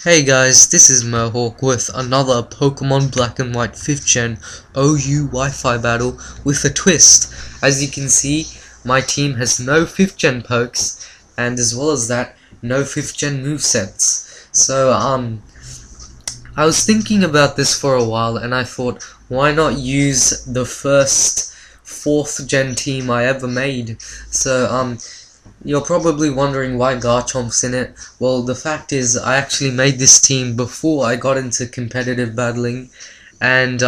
Hey guys, this is Mohawk with another Pokemon Black and White 5th Gen OU Wi-Fi battle with a twist. As you can see, my team has no 5th Gen pokes, and as well as that, no 5th Gen movesets. So, I was thinking about this for a while, and I thought, why not use the first 4th Gen team I ever made? So, you're probably wondering why Garchomp's in it. Well, the fact is, I actually made this team before I got into competitive battling, and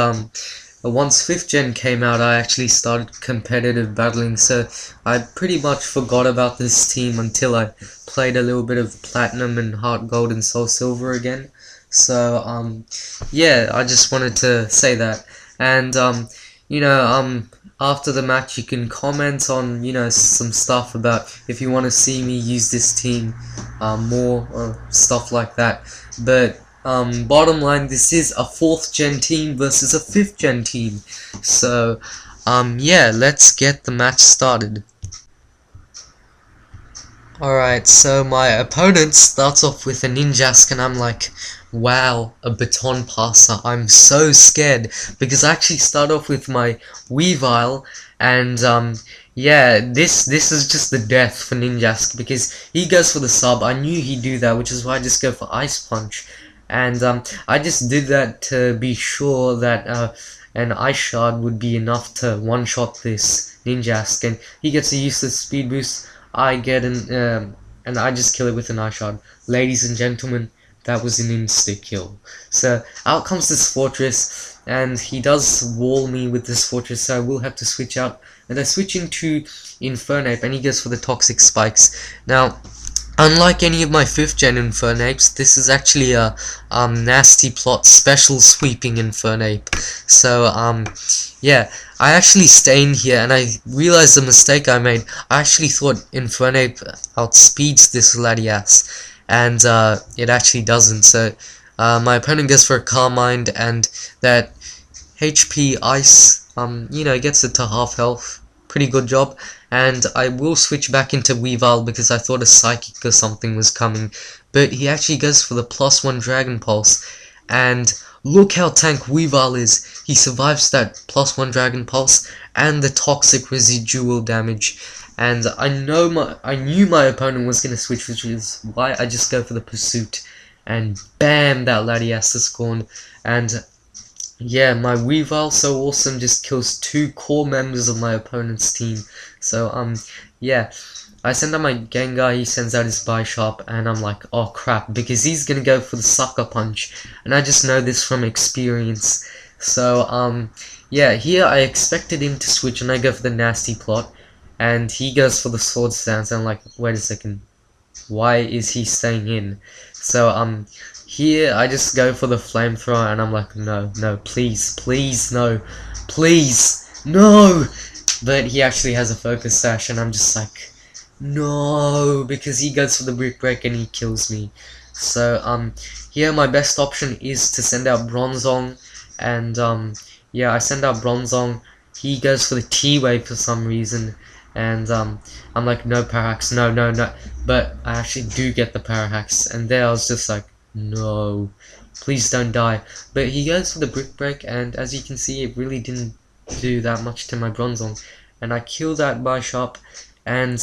once 5th Gen came out, I actually started competitive battling, so I pretty much forgot about this team until I played a little bit of Platinum and Heart Gold and Soul Silver again. So, yeah, I just wanted to say that. And, after the match, you can comment on, some stuff about if you want to see me use this team more or stuff like that. But bottom line, this is a 4th Gen team versus a 5th Gen team. So, yeah, let's get the match started. Alright, so my opponent starts off with a Ninjask, and I'm like, wow, a baton passer. I'm so scared, because I actually start off with my Weavile, and yeah, this is just the death for Ninjask, because he goes for the sub. I knew he'd do that, which is why I just go for Ice Punch, and I just did that to be sure that an Ice Shard would be enough to one-shot this Ninjask, and he gets a useless speed boost. I get and I just kill it with an Ice Shard. Ladies and gentlemen, that was an insta-kill. So out comes this Fortress, and he does wall me with this Fortress, so I will have to switch out. And I switch into Infernape, and he goes for the Toxic Spikes. Now, unlike any of my 5th Gen Infernapes, this is actually a nasty plot special sweeping Infernape. So, yeah, I actually stay in here, and I realized the mistake I made. I actually thought Infernape outspeeds this Latias, and it actually doesn't. So, my opponent goes for a Carmine, and that HP Ice, gets it to half health. Pretty good job. And I will switch back into Weavile because I thought a Psychic or something was coming. But he actually goes for the +1 Dragon Pulse. And look how tank Weavile is. He survives that +1 Dragon Pulse and the toxic residual damage. And I knew my opponent was going to switch, which is why I just go for the Pursuit. And bam, that Latias is gone. And yeah, my Weavile, so awesome, just kills 2 core members of my opponent's team. So, yeah, I send out my Gengar, he sends out his Bisharp, and I'm like, oh crap, because he's gonna go for the Sucker Punch, and I just know this from experience. So, yeah, here I expected him to switch, and I go for the Nasty Plot, and he goes for the Sword Stance, and I'm like, wait a second, why is he staying in? So, here I just go for the Flamethrower, and I'm like, no, please, no, please, no! But he actually has a Focus Sash, and I'm just like, no, because he goes for the Brick Break and he kills me. So, here my best option is to send out Bronzong, and, yeah, I send out Bronzong. He goes for the T-Wave for some reason, and, I'm like, no Parahax, no, but I actually do get the Parahax, and there I was just like, no, please don't die. But he goes for the Brick Break, and as you can see, it really didn't do that much to my Bronzong. And I kill that Bisharp, and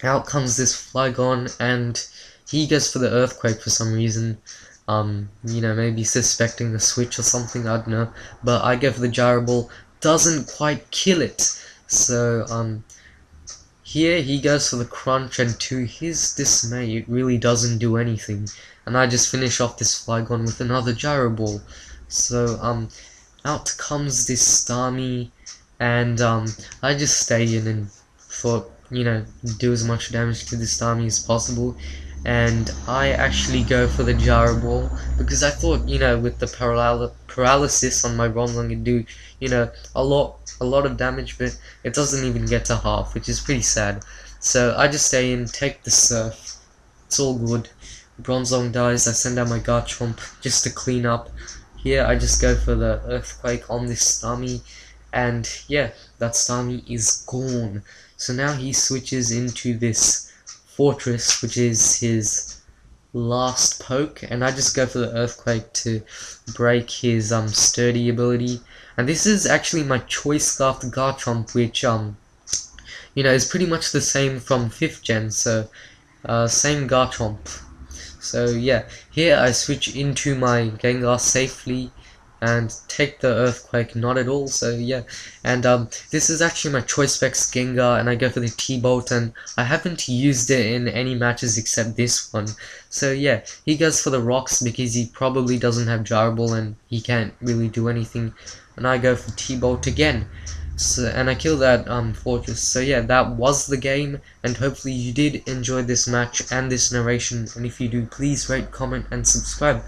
out comes this Flygon, and he goes for the Earthquake for some reason. Maybe suspecting the switch or something, I don't know. But I go for the Gyro Ball, doesn't quite kill it. So, here he goes for the Crunch, and to his dismay, it really doesn't do anything. And I just finish off this Flygon with another Gyro Ball. So, out comes this Starmie, and I just stay in and thought, do as much damage to the Starmie as possible. And I actually go for the Gyro Ball, because I thought, with the paralysis on my Bronzong, it'd do, a lot of damage, but it doesn't even get to half, which is pretty sad. So I just stay in, take the Surf, it's all good. Bronzong dies, I send out my Garchomp just to clean up. Here I just go for the Earthquake on this Starmie, and yeah, that Starmie is gone. So now he switches into this Fortress, which is his last poke, and I just go for the Earthquake to break his sturdy ability. And this is actually my Choice Scarf Garchomp, which you know, is pretty much the same from 5th gen, so same Garchomp. So yeah, here I switch into my Gengar safely and take the Earthquake not at all. So yeah, and this is actually my Choice Specs Gengar, and I go for the T-Bolt, and I haven't used it in any matches except this one. So yeah, he goes for the rocks because he probably doesn't have Gyro Ball and he can't really do anything, and I go for T-Bolt again. So, and I kill that fortress. So yeah, that was the game, and hopefully you did enjoy this match and this narration, and if you do, please rate, comment and subscribe,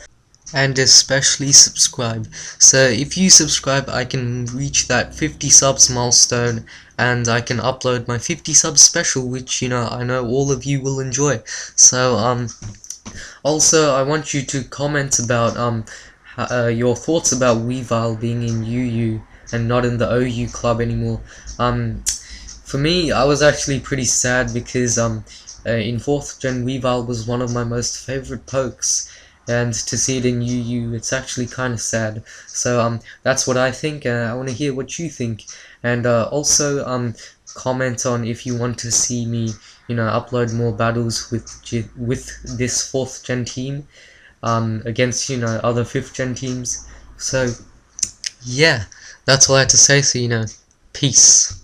and especially subscribe. So if you subscribe, I can reach that 50 subs milestone, and I can upload my 50 subs special, which, you know, I know all of you will enjoy. So also I want you to comment about your thoughts about Weavile being in UU and not in the OU club anymore. For me, I was actually pretty sad because in 4th gen Weavile was one of my most favorite pokes, and to see it in UU, it's actually kind of sad. So that's what I think. I want to hear what you think, and also comment on if you want to see me, you know, upload more battles with this 4th gen team against, you know, other 5th gen teams. So yeah, that's all I had to say. So, you know, peace.